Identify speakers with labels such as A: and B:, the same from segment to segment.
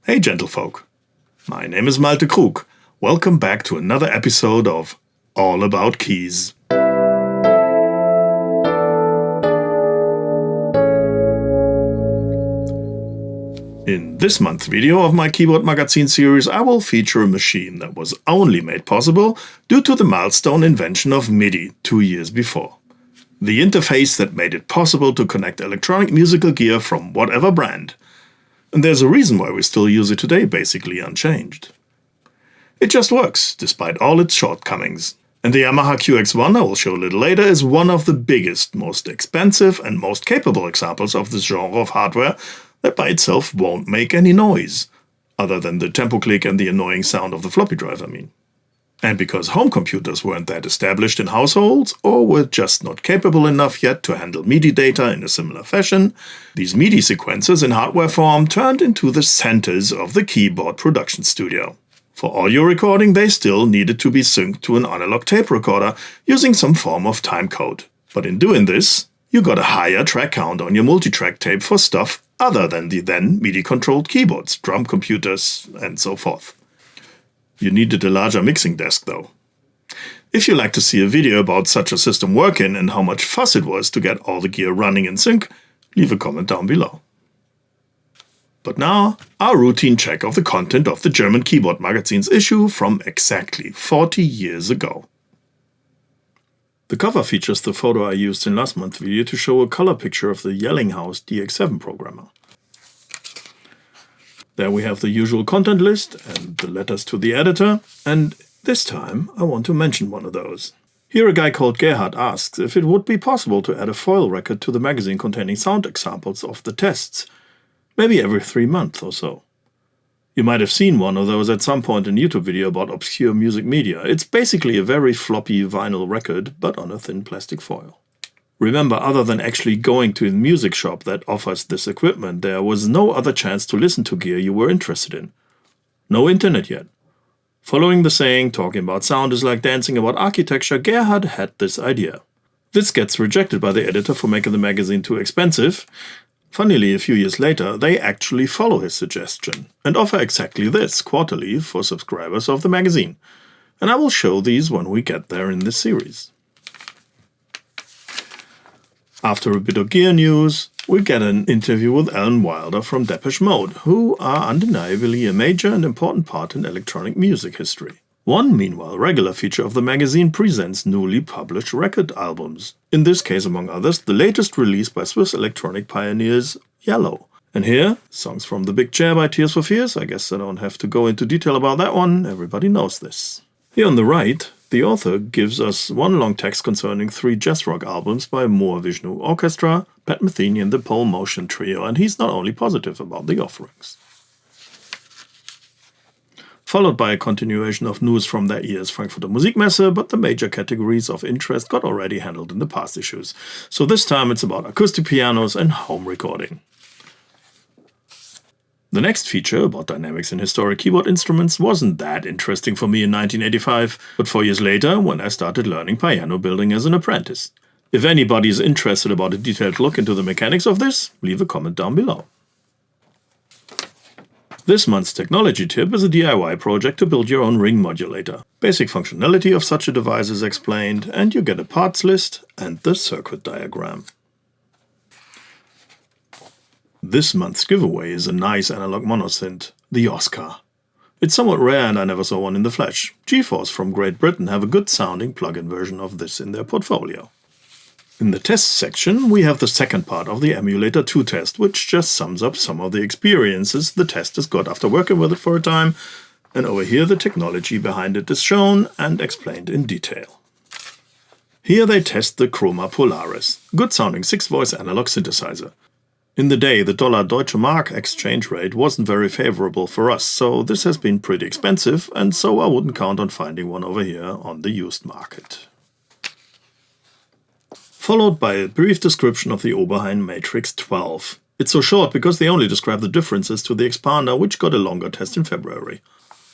A: Hey gentlefolk, my name is Malte Krug. Welcome back to another episode of All About Keys. In this month's video of my Keyboard Magazine series, I will feature a machine that was only made possible due to the milestone invention of MIDI 2 years before. The interface that made it possible to connect electronic musical gear from whatever brand. And there's a reason why we still use it today, basically unchanged. It just works, despite all its shortcomings. And the Yamaha QX1, I will show a little later, is one of the biggest, most expensive and most capable examples of this genre of hardware that by itself won't make any noise, other than the tempo click and the annoying sound of the floppy drive, I mean. And because home computers weren't that established in households, or were just not capable enough yet to handle MIDI data in a similar fashion, these MIDI sequencers in hardware form turned into the centers of the keyboard production studio. For audio recording, they still needed to be synced to an analog tape recorder using some form of timecode. But in doing this, you got a higher track count on your multitrack tape for stuff other than the then MIDI-controlled keyboards, drum computers, and so forth. You needed a larger mixing desk though. If you like to see a video about such a system working and how much fuss it was to get all the gear running in sync, leave a comment down below. But now, our routine check of the content of the German Keyboard Magazine's issue from exactly 40 years ago. The cover features the photo I used in last month's video to show a color picture of the Yellinghaus DX7 programmer. There we have the usual content list and the letters to the editor, and this time I want to mention one of those. Here a guy called Gerhard asks if it would be possible to add a foil record to the magazine containing sound examples of the tests, maybe every 3 months or so. You might have seen one of those at some point in a YouTube video about obscure music media. It's basically a very floppy vinyl record, but on a thin plastic foil. Remember, other than actually going to the music shop that offers this equipment, there was no other chance to listen to gear you were interested in. No internet yet. Following the saying, talking about sound is like dancing about architecture, Gerhard had this idea. This gets rejected by the editor for making the magazine too expensive. Funnily, a few years later, they actually follow his suggestion and offer exactly this quarterly for subscribers of the magazine. And I will show these when we get there in this series. After a bit of gear news, we get an interview with Alan Wilder from Depeche Mode, who are undeniably a major and important part in electronic music history. One, meanwhile, regular feature of the magazine presents newly published record albums. In this case, among others, the latest release by Swiss electronic pioneers Yellow. And here, songs from The Big Chair by Tears for Fears. I guess I don't have to go into detail about that one, everybody knows this. Here on the right, the author gives us one long text concerning 3 jazz rock albums by Moore Vishnu Orchestra, Pat Metheny and the Pole Motion Trio, and he's not only positive about the offerings. Followed by a continuation of news from that year's Frankfurter Musikmesse, but the major categories of interest got already handled in the past issues. So this time it's about acoustic pianos and home recording. The next feature, about dynamics in historic keyboard instruments, wasn't that interesting for me in 1985, but 4 years later, when I started learning piano building as an apprentice. If anybody is interested about a detailed look into the mechanics of this, leave a comment down below. This month's technology tip is a DIY project to build your own ring modulator. Basic functionality of such a device is explained, and you get a parts list and the circuit diagram. This month's giveaway is a nice analog monosynth, the Oscar. It's somewhat rare and I never saw one in the flesh. GeForce from Great Britain have a good sounding plug-in version of this in their portfolio. In the test section we have the second part of the Emulator 2 test, which just sums up some of the experiences the testers got after working with it for a time, and over here the technology behind it is shown and explained in detail. Here they test the Chroma Polaris, good sounding 6-voice analog synthesizer. In the day, the Dollar-Deutsche Mark exchange rate wasn't very favorable for us, so this has been pretty expensive, and so I wouldn't count on finding one over here on the used market. Followed by a brief description of the Oberheim Matrix 12. It's so short because they only describe the differences to the expander, which got a longer test in February.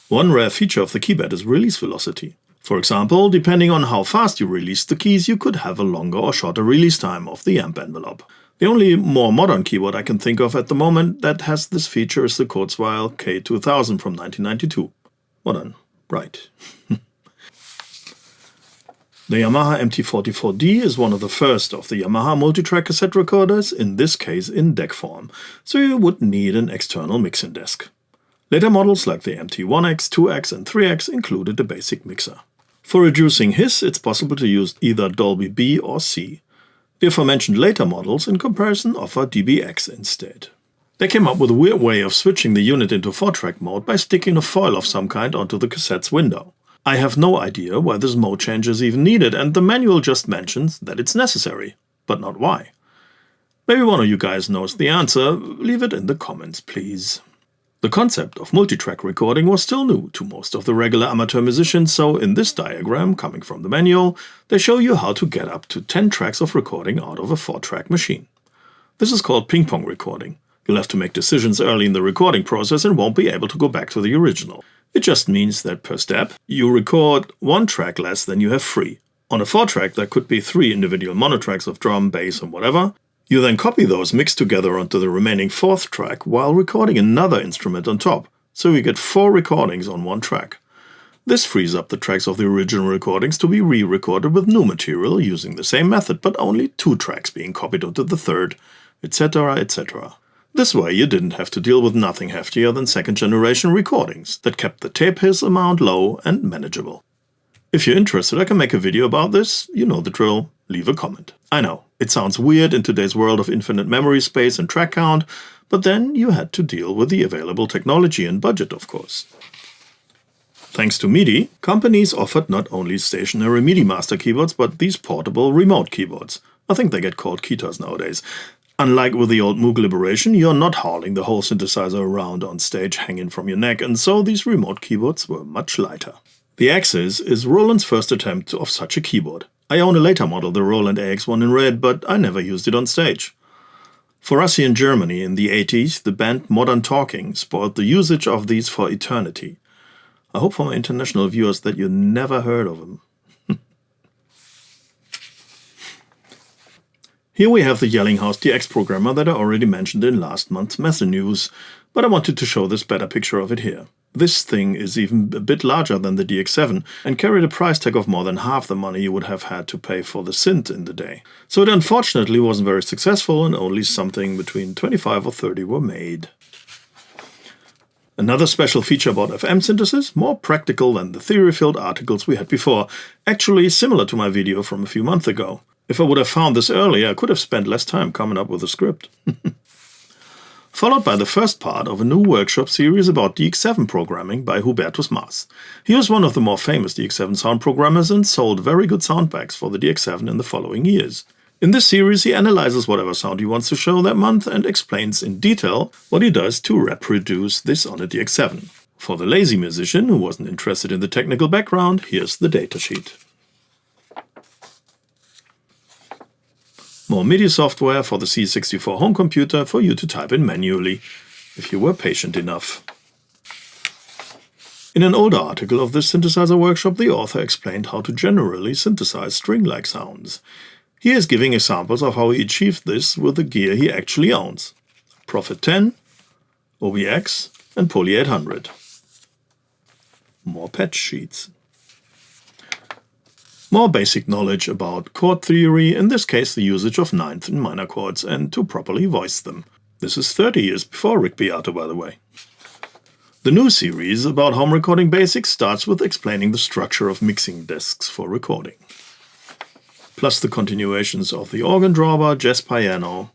A: One rare feature of the keypad is release velocity. For example, depending on how fast you release the keys, you could have a longer or shorter release time of the amp envelope. The only more modern keyboard I can think of at the moment that has this feature is the Kurzweil K2000 from 1992. Modern, right. The Yamaha MT44D is one of the first of the Yamaha Multitrack cassette recorders, in this case in DEC form, so you would need an external mixing desk. Later models like the MT1X, 2X and 3X included a basic mixer. For reducing hiss, it's possible to use either Dolby B or C. The aforementioned later models in comparison offer DBX instead. They came up with a weird way of switching the unit into 4-track mode by sticking a foil of some kind onto the cassette's window. I have no idea why this mode change is even needed, and the manual just mentions that it's necessary, but not why. Maybe one of you guys knows the answer, leave it in the comments please. The concept of multitrack recording was still new to most of the regular amateur musicians, so in this diagram, coming from the manual, they show you how to get up to 10 tracks of recording out of a 4-track machine. This is called ping-pong recording. You'll have to make decisions early in the recording process and won't be able to go back to the original. It just means that per step, you record 1 track less than you have free. On a 4-track, there could be 3 individual monotracks of drum, bass and whatever. You then copy those mixed together onto the remaining 4th track while recording another instrument on top, so you get 4 recordings on 1 track. This frees up the tracks of the original recordings to be re-recorded with new material using the same method, but only 2 tracks being copied onto the 3rd, etc., etc. This way you didn't have to deal with nothing heftier than 2nd-generation recordings that kept the tape hiss amount low and manageable. If you're interested, I can make a video about this, you know the drill, leave a comment. I know, it sounds weird in today's world of infinite memory space and track count, but then you had to deal with the available technology and budget, of course. Thanks to MIDI, companies offered not only stationary MIDI master keyboards, but these portable remote keyboards. I think they get called keytars nowadays. Unlike with the old Moog Liberation, you're not hauling the whole synthesizer around on stage hanging from your neck, and so these remote keyboards were much lighter. The Axis is Roland's first attempt of such a keyboard. I own a later model, the Roland AX1 in red, but I never used it on stage. For us here in Germany in the 80s, the band Modern Talking spoiled the usage of these for eternity. I hope for my international viewers that you never heard of them. Here we have the Yellinghouse DX programmer that I already mentioned in last month's Messe news, but I wanted to show this better picture of it here. This thing is even a bit larger than the DX7 and carried a price tag of more than half the money you would have had to pay for the synth in the day. So it unfortunately wasn't very successful and only something between 25 or 30 were made. Another special feature about FM synthesis, more practical than the theory-filled articles we had before, actually similar to my video from a few months ago. If I would have found this earlier, I could have spent less time coming up with a script. Followed by the first part of a new workshop series about DX7 programming by Hubertus Maas. He was one of the more famous DX7 sound programmers and sold very good soundbacks for the DX7 in the following years. In this series he analyzes whatever sound he wants to show that month and explains in detail what he does to reproduce this on a DX7. For the lazy musician who wasn't interested in the technical background, here's the datasheet. More MIDI software for the C64 home computer for you to type in manually, if you were patient enough. In an older article of this synthesizer workshop, the author explained how to generally synthesize string-like sounds. He is giving examples of how he achieved this with the gear he actually owns: Prophet 10, OBX and Poly 800. More patch sheets. More basic knowledge about chord theory, in this case the usage of 9th and minor chords, and to properly voice them. This is 30 years before Rick Beato, by the way. The new series about home recording basics starts with explaining the structure of mixing desks for recording. Plus the continuations of the organ drawbar, jazz piano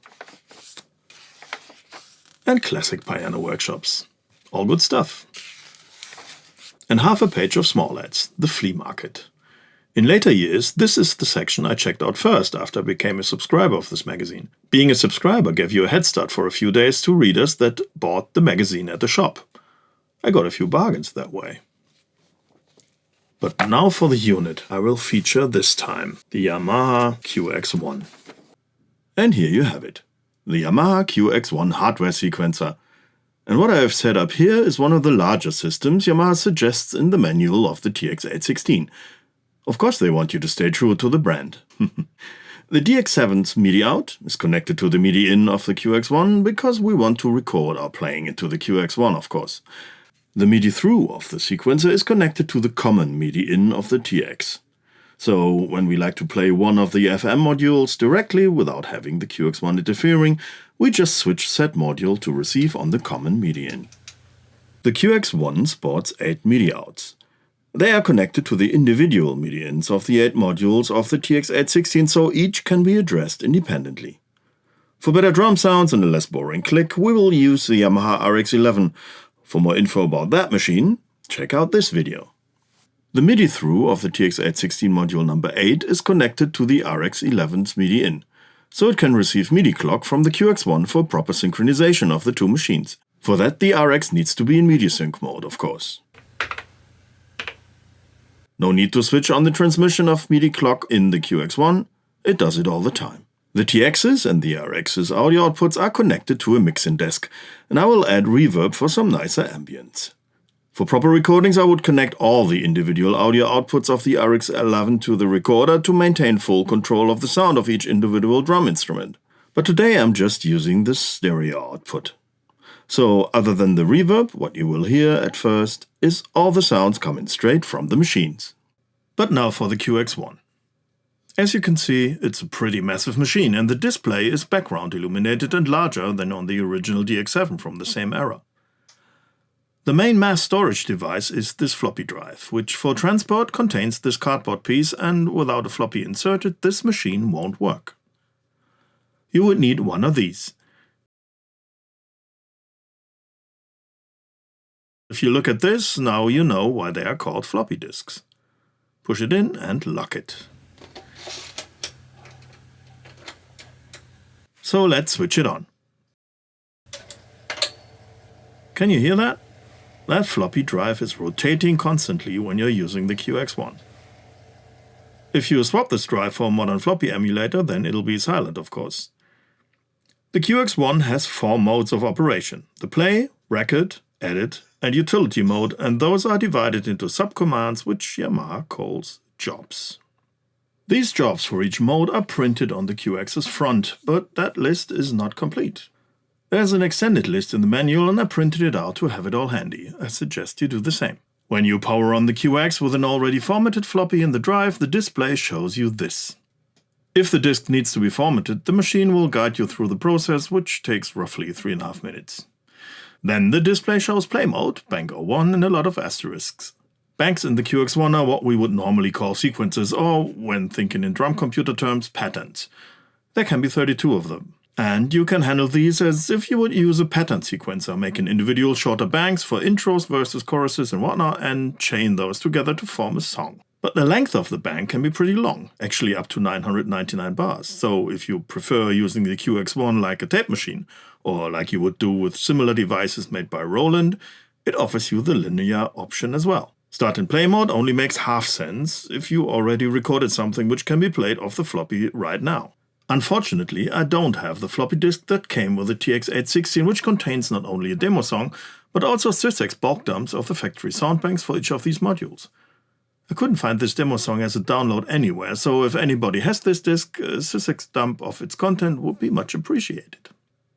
A: and classic piano workshops. All good stuff. And half a page of small ads, the flea market. In later years, this is the section I checked out first after I became a subscriber of this magazine. Being a subscriber gave you a head start for a few days to readers that bought the magazine at the shop. I got a few bargains that way. But now for the unit I will feature this time, the Yamaha QX1. And here you have it, the Yamaha QX1 hardware sequencer. And what I have set up here is one of the larger systems Yamaha suggests in the manual of the TX816. Of course they want you to stay true to the brand. The DX7's MIDI out is connected to the MIDI in of the QX1 because we want to record our playing into the QX1, of course. The MIDI through of the sequencer is connected to the common MIDI in of the TX. So when we like to play one of the FM modules directly without having the QX1 interfering, we just switch that module to receive on the common MIDI in. The QX1 sports 8 MIDI outs. They are connected to the individual MIDI ins of the 8 modules of the TX816, so each can be addressed independently. For better drum sounds and a less boring click, we will use the Yamaha RX11. For more info about that machine, check out this video. The MIDI through of the TX816 module number 8 is connected to the RX11's MIDI in, so it can receive MIDI clock from the QX1 for proper synchronization of the two machines. For that, the RX needs to be in MIDI sync mode, of course. No need to switch on the transmission of MIDI clock in the QX1, it does it all the time. The TX's and the RX's audio outputs are connected to a mixing desk, and I will add reverb for some nicer ambience. For proper recordings, I would connect all the individual audio outputs of the RX11 to the recorder to maintain full control of the sound of each individual drum instrument. But today I'm just using the stereo output. So other than the reverb, what you will hear at first is all the sounds coming straight from the machines. But now for the QX1. As you can see, it's a pretty massive machine, and the display is background illuminated and larger than on the original DX7 from the same era. The main mass storage device is this floppy drive, which for transport contains this cardboard piece, and without a floppy inserted, this machine won't work. You would need one of these. If you look at this, now you know why they are called floppy disks. Push it in and lock it. So let's switch it on. Can you hear that? That floppy drive is rotating constantly when you're using the QX1. If you swap this drive for a modern floppy emulator, then it'll be silent, of course. The QX1 has 4 modes of operation: the play, record, edit, and utility mode, and those are divided into subcommands which Yamaha calls jobs. These jobs for each mode are printed on the QX's front, but that list is not complete. There's an extended list in the manual, and I printed it out to have it all handy. I suggest you do the same. When you power on the QX with an already formatted floppy in the drive, the display shows you this. If the disk needs to be formatted, the machine will guide you through the process, which takes roughly 3.5 minutes. Then the display shows play mode, bank 01, and a lot of asterisks. Banks in the QX1 are what we would normally call sequences, or, when thinking in drum computer terms, patterns. There can be 32 of them. And you can handle these as if you would use a pattern sequencer, making individual shorter banks for intros, verses, choruses and whatnot, and chain those together to form a song. But the length of the bank can be pretty long, actually up to 999 bars, so if you prefer using the QX1 like a tape machine, or like you would do with similar devices made by Roland, it offers you the linear option as well. Start and play mode only makes half sense if you already recorded something which can be played off the floppy right now. Unfortunately, I don't have the floppy disk that came with the TX816, which contains not only a demo song, but also Sysx bulk dumps of the factory sound banks for each of these modules. I couldn't find this demo song as a download anywhere, so if anybody has this disk, a Sysx dump of its content would be much appreciated.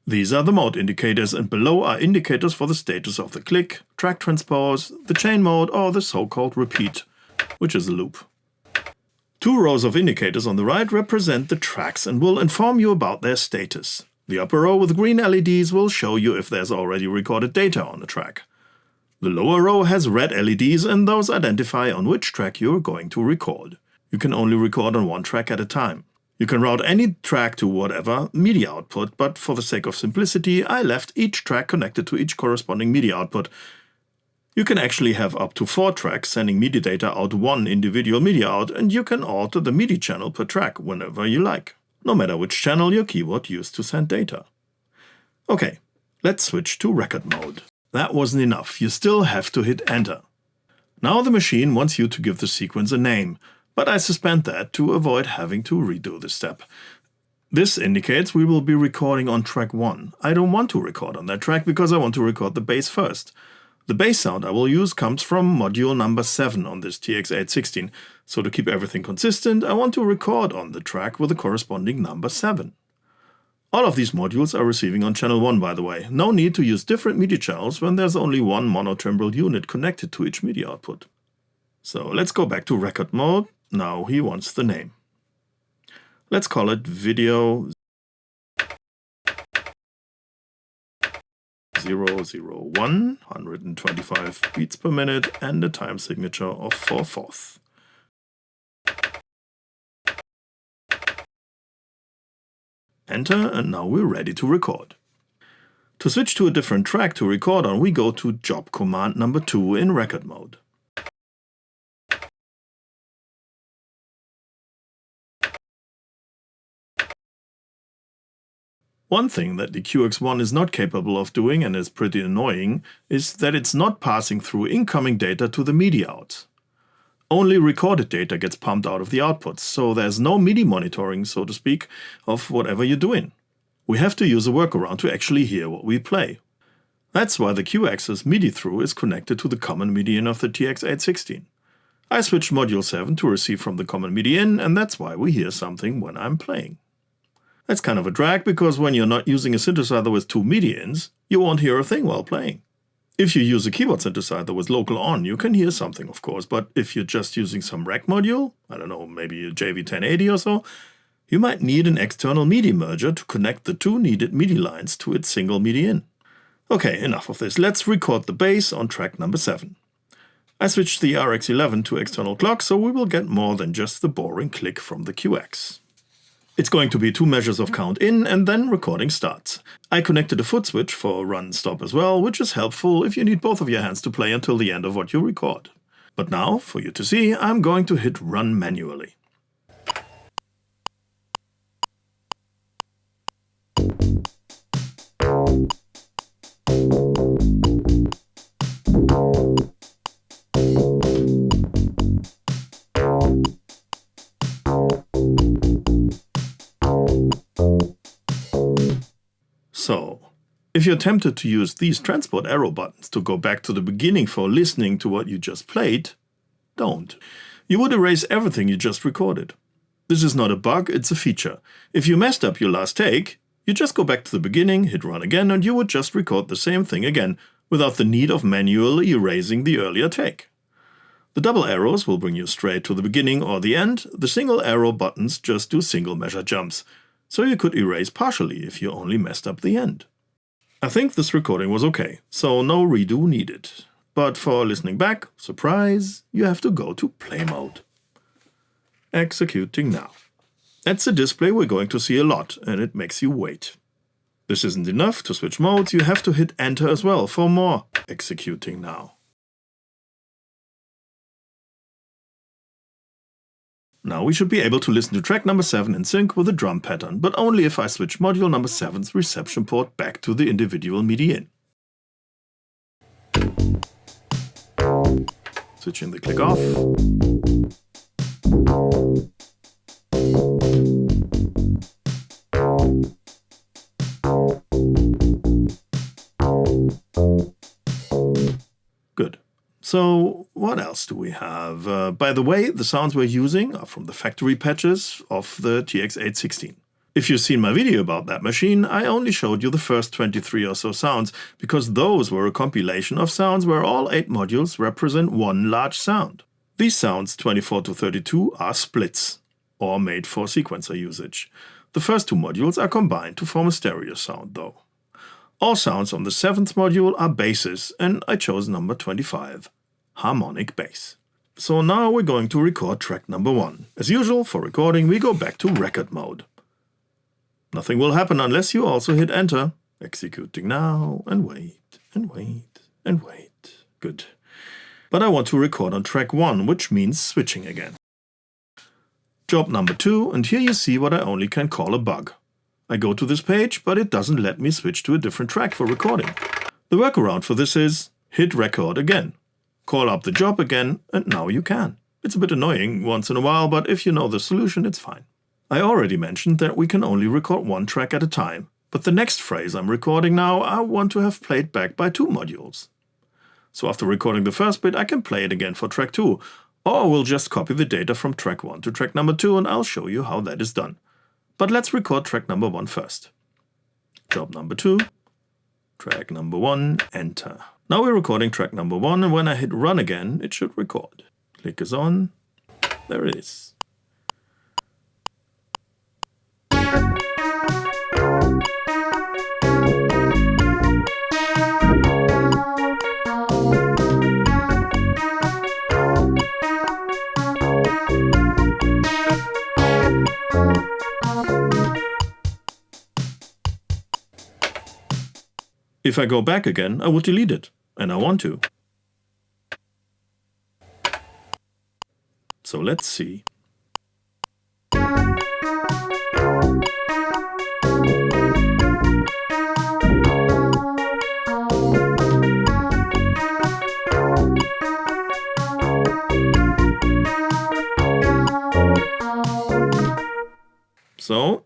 A: These are the mode indicators, and below are indicators for the status of the click, track transpose, the chain mode, or the so-called repeat, which is a loop. 2 rows of indicators on the right represent the tracks and will inform you about their status. The upper row with green LEDs will show you if there's already recorded data on the track. The lower row has red LEDs, and those identify on which track you are going to record. You can only record on one track at a time. You can route any track to whatever MIDI output, but for the sake of simplicity, I left each track connected to each corresponding MIDI output. You can actually have up to 4 tracks sending MIDI data out one individual MIDI out, and you can alter the MIDI channel per track whenever you like, no matter which channel your keyboard used to send data. Okay, let's switch to record mode. That wasn't enough, you still have to hit enter. Now the machine wants you to give the sequence a name, but I suspend that to avoid having to redo the step. This indicates we will be recording on track 1. I don't want to record on that track because I want to record the bass first. The bass sound I will use comes from module number 7 on this TX816, so to keep everything consistent, I want to record on the track with the corresponding number 7. All of these modules are receiving on channel 1, by the way. No need to use different MIDI channels when there's only one monotimbral unit connected to each MIDI output. So let's go back to record mode. Now he wants the name. Let's call it video 001, 125 beats per minute, and a time signature of 4/4. Enter, and now we're ready to record. To switch to a different track to record on, we go to job command number 2 in record mode. One thing that the QX1 is not capable of doing, and is pretty annoying, is that it's not passing through incoming data to the MIDI out. Only recorded data gets pumped out of the outputs, so there's no MIDI monitoring, so to speak, of whatever you're doing. We have to use a workaround to actually hear what we play. That's why the Q-axis MIDI through is connected to the common MIDI in of the TX816. I switched module 7 to receive from the common MIDI in, and that's why we hear something when I'm playing. That's kind of a drag, because when you're not using a synthesizer with 2 MIDI ins, you won't hear a thing while playing. If you use a keyboard synthesizer with local on, you can hear something, of course, but if you're just using some rack module, I don't know, maybe a JV1080 or so, you might need an external MIDI merger to connect the 2 needed MIDI lines to its single MIDI in. Okay, enough of this. Let's record the bass on track number 7. I switched the RX11 to external clock, so we will get more than just the boring click from the QX. It's going to be 2 measures of count in, and then recording starts. I connected a foot switch for run stop as well, which is helpful if you need both of your hands to play until the end of what you record. But now, for you to see, I'm going to hit run manually. So, if you're tempted to use these transport arrow buttons to go back to the beginning for listening to what you just played, don't. You would erase everything you just recorded. This is not a bug, it's a feature. If you messed up your last take, you just go back to the beginning, hit run again, and you would just record the same thing again, without the need of manually erasing the earlier take. The double arrows will bring you straight to the beginning or the end. The single arrow buttons just do single measure jumps, so you could erase partially if you only messed up the end. I think this recording was okay, so no redo needed. But for listening back, surprise, you have to go to play mode. Executing now. That's a display we're going to see a lot, and it makes you wait. This isn't enough to switch modes, you have to hit enter as well for more. Executing now. Now we should be able to listen to track number 7 in sync with the drum pattern, but only if I switch module number 7's reception port back to the individual MIDI in. Switching the click off. Good. So what else do we have? By the way, the sounds we're using are from the factory patches of the TX816. If you've seen my video about that machine, I only showed you the first 23 or so sounds, because those were a compilation of sounds where all 8 modules represent one large sound. These sounds, 24 to 32, are splits, or made for sequencer usage. The first 2 modules are combined to form a stereo sound, though. All sounds on the 7th module are basses, and I chose number 25, harmonic bass. So now we're going to record track number 1. As usual, for recording we go back to record mode. Nothing will happen unless you also hit enter. Executing now, and wait, and wait, and wait. Good. But I want to record on track 1, which means switching again. Job number 2, and here you see what I only can call a bug. I go to this page, but it doesn't let me switch to a different track for recording. The workaround for this is hit record again. Call up the job again, and now you can. It's a bit annoying once in a while, but if you know the solution, it's fine. I already mentioned that we can only record 1 track at a time, but the next phrase I'm recording now I want to have played back by 2 modules. So after recording the first bit, I can play it again for track 2. Or we'll just copy the data from track 1 to track number 2 and I'll show you how that is done. But let's record track number 1 first. Job number 2, track number 1, enter. Now we're recording track number 1 and when I hit run again, it should record. Click is on, there it is. If I go back again, I would delete it, and I want to. So let's see. So,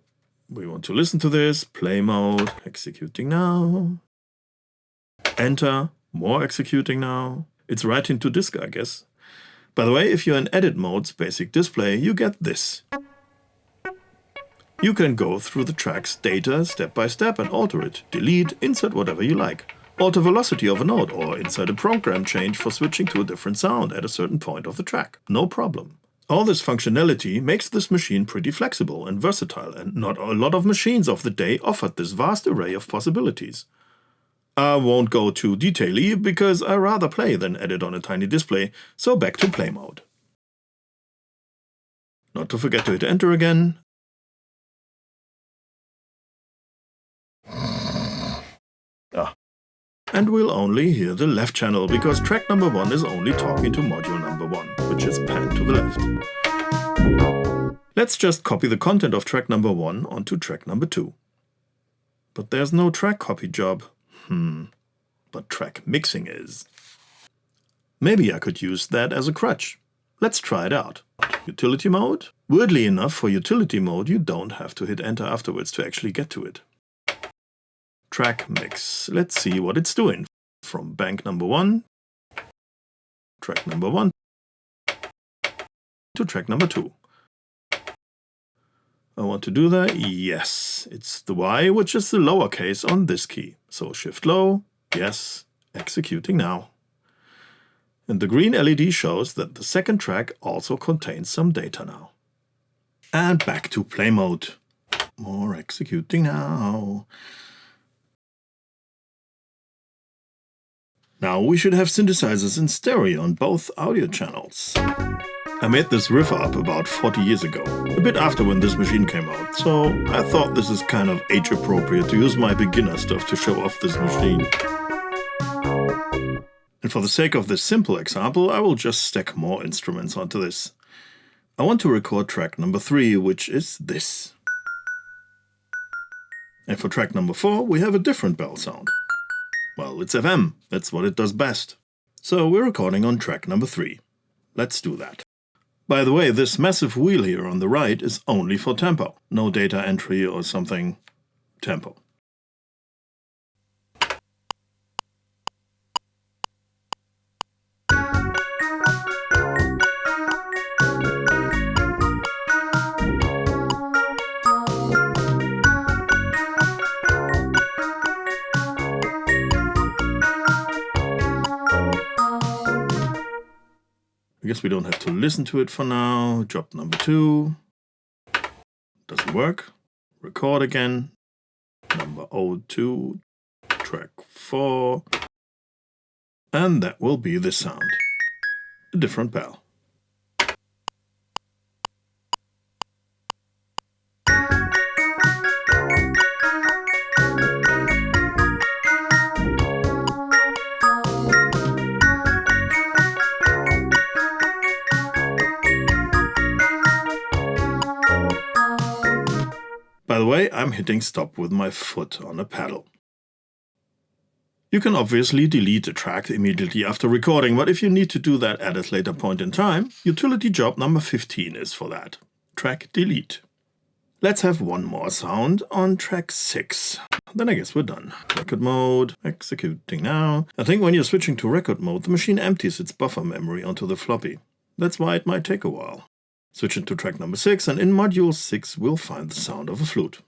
A: we want to listen to this, play mode, executing now. Enter, more executing now. It's right into disk, I guess. By the way, if you're in edit mode's basic display, you get this. You can go through the track's data step by step and alter it, delete, insert whatever you like. Alter velocity of a note or insert a program change for switching to a different sound at a certain point of the track. No problem. All this functionality makes this machine pretty flexible and versatile, and not a lot of machines of the day offered this vast array of possibilities. I won't go too detail-y because I rather play than edit on a tiny display, so back to play mode. Not to forget to hit enter again. And we'll only hear the left channel because track number 1 is only talking to module number 1, which is panned to the left. Let's just copy the content of track number 1 onto track number 2. But there's no track copy job. But track mixing is. Maybe I could use that as a crutch. Let's try it out. Utility mode. Weirdly enough, for utility mode, you don't have to hit enter afterwards to actually get to it. Track mix. Let's see what it's doing. From bank number 1, track number 1, to track number 2. I want to do that? Yes. It's the Y, which is the lowercase on this key. So shift low, yes, executing now. And the green LED shows that the second track also contains some data now. And back to play mode. More executing now. Now we should have synthesizers in stereo on both audio channels. I made this riff up about 40 years ago, a bit after when this machine came out, so I thought this is kind of age appropriate to use my beginner stuff to show off this machine. And for the sake of this simple example, I will just stack more instruments onto this. I want to record track number 3, which is this. And for track number 4, we have a different bell sound. Well, it's FM, that's what it does best. So we're recording on track number 3. Let's do that. By the way, this massive wheel here on the right is only for tempo. No data entry or something. Tempo. I guess we don't have to listen to it for now. Job number 2. Doesn't work. Record again. Number 02. Track 4. And that will be the sound. A different bell. By the way, I'm hitting stop with my foot on a pedal. You can obviously delete a track immediately after recording, but if you need to do that at a later point in time, utility job number 15 is for that. Track delete. Let's have one more sound on track 6. Then I guess we're done. Record mode, executing now. I think when you're switching to record mode, the machine empties its buffer memory onto the floppy. That's why it might take a while. Switch into track number 6, and in module 6 we'll find the sound of a flute.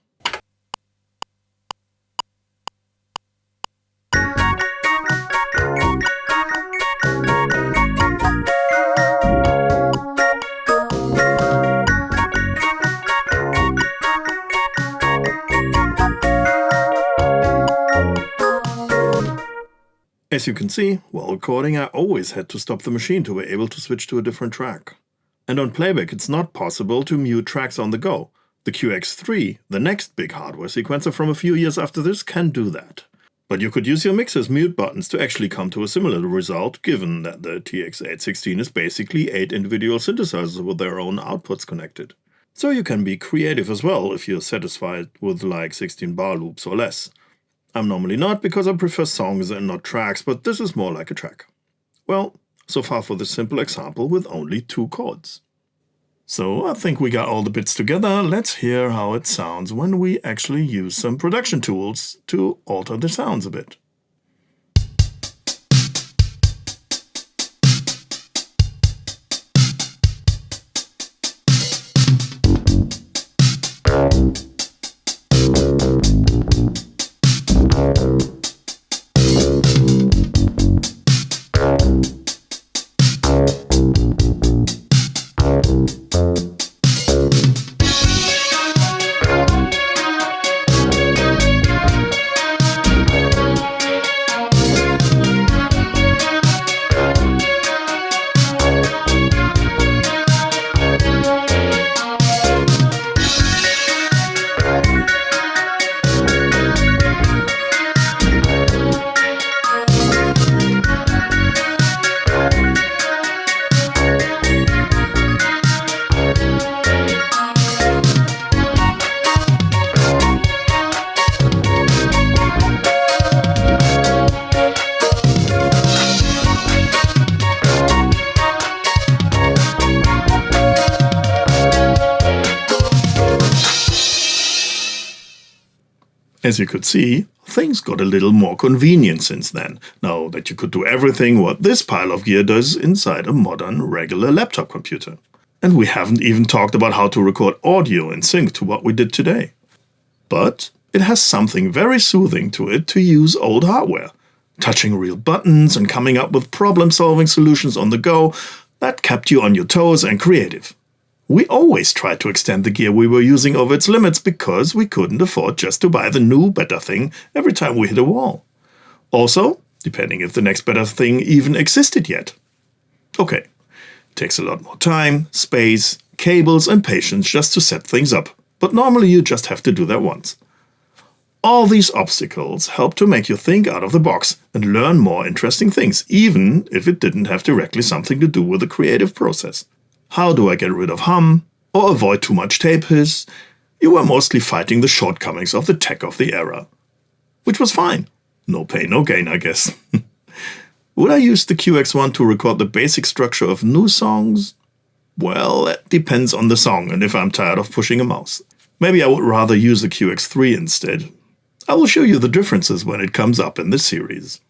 A: As you can see, while recording I always had to stop the machine to be able to switch to a different track. And on playback it's not possible to mute tracks on the go. The QX3, the next big hardware sequencer from a few years after this, can do that. But you could use your mixer's mute buttons to actually come to a similar result, given that the TX816 is basically 8 individual synthesizers with their own outputs connected. So you can be creative as well if you're satisfied with like 16 bar loops or less. I'm normally not, because I prefer songs and not tracks, but this is more like a track. Well, so far for this simple example with only 2 chords. So I think we got all the bits together. Let's hear how it sounds when we actually use some production tools to alter the sounds a bit. As you could see, things got a little more convenient since then, now that you could do everything what this pile of gear does inside a modern, regular laptop computer. And we haven't even talked about how to record audio in sync to what we did today. But it has something very soothing to it to use old hardware. Touching real buttons and coming up with problem-solving solutions on the go that kept you on your toes and creative. We always tried to extend the gear we were using over its limits because we couldn't afford just to buy the new, better thing every time we hit a wall. Also, depending if the next better thing even existed yet. Okay, it takes a lot more time, space, cables and patience just to set things up, but normally you just have to do that once. All these obstacles help to make you think out of the box and learn more interesting things, even if it didn't have directly something to do with the creative process. How do I get rid of hum, or avoid too much tape hiss? You were mostly fighting the shortcomings of the tech of the era. Which was fine. No pain, no gain, I guess. Would I use the QX1 to record the basic structure of new songs? Well, that depends on the song and if I'm tired of pushing a mouse. Maybe I would rather use the QX3 instead. I will show you the differences when it comes up in this series.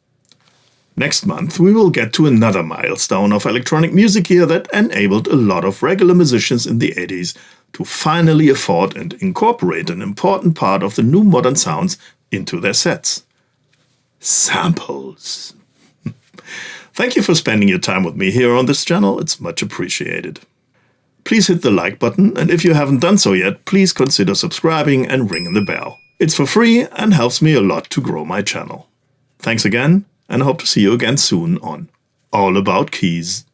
A: Next month we will get to another milestone of electronic music gear that enabled a lot of regular musicians in the 80s to finally afford and incorporate an important part of the new modern sounds into their sets. Samples. Thank you for spending your time with me here on this channel, it's much appreciated. Please hit the like button, and if you haven't done so yet, please consider subscribing and ringing the bell. It's for free and helps me a lot to grow my channel. Thanks again, and I hope to see you again soon on All About Keys.